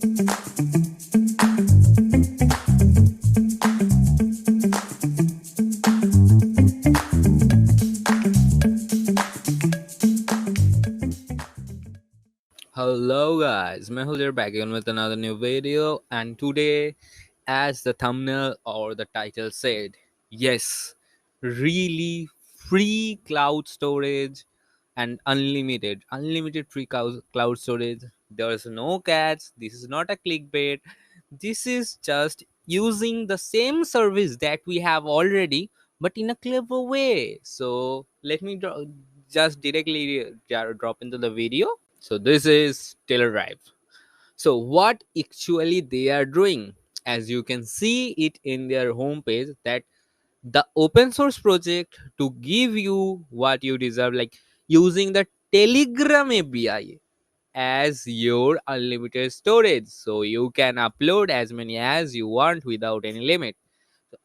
Hello guys, Mehul here back again with another new video, and today, as the thumbnail or the title said, yes, really free cloud storage and unlimited free cloud storage. There's no catch. This is not a clickbait. This is just using the same service that we have already, but in a clever way. So let me just directly drop into the video. So this is Drive. So what actually they are doing, as you can see it in their homepage, that the open source project to give you what you deserve, like using the Telegram API as your unlimited storage, so you can upload as many as you want without any limit.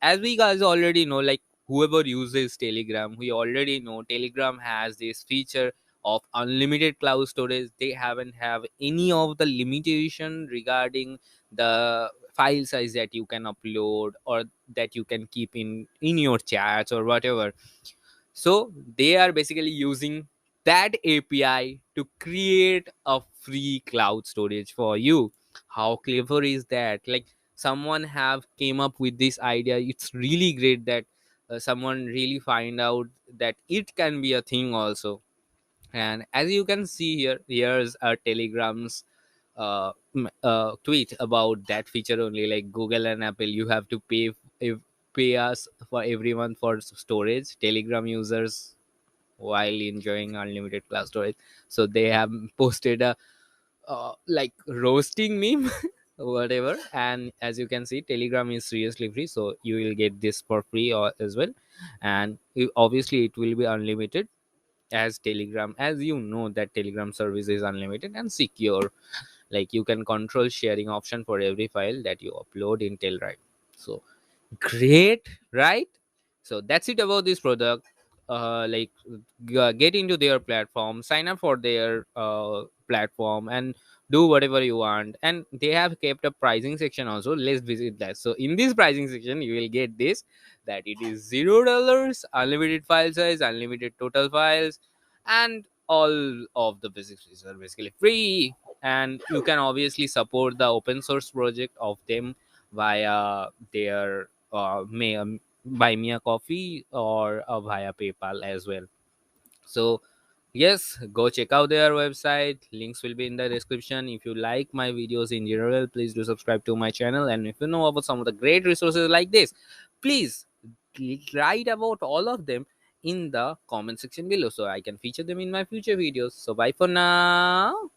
As we guys already know, like whoever uses Telegram, we already know Telegram has this feature of unlimited cloud storage. They haven't have any of the limitation regarding the file size that you can upload or that you can keep in your chats or whatever. So they are basically using that API to create a free cloud storage for you. How clever is that? Like someone have came up with this idea. It's really great that someone really find out that it can be a thing also. And as you can see here, here's a Telegram's tweet about that feature only. Like Google and Apple, you have to if, pay us for everyone for storage. Telegram users while enjoying unlimited cloud storage. So they have posted a like roasting meme whatever. And as you can see, Telegram is seriously free, so you will get this for free or as well. And obviously it will be unlimited, as Telegram, as you know that Telegram service is unlimited and secure. Like you can control sharing option for every file that you upload in Telride. So great, right? So that's it about this product. Like get into their platform, sign up for their platform, and do whatever you want. And they have kept a pricing section also. Let's visit that. So in this pricing section you will get this, that it is $0, unlimited file size, unlimited total files, and all of the basics are basically free. And you can obviously support the open source project of them via their buy me a coffee or via PayPal as well. So yes, go check out their website. Links will be in the description. If you like my videos in general, please do subscribe to my channel. And if you know about some of the great resources like this, please write about all of them in the comment section below so I can feature them in my future videos. So bye for now.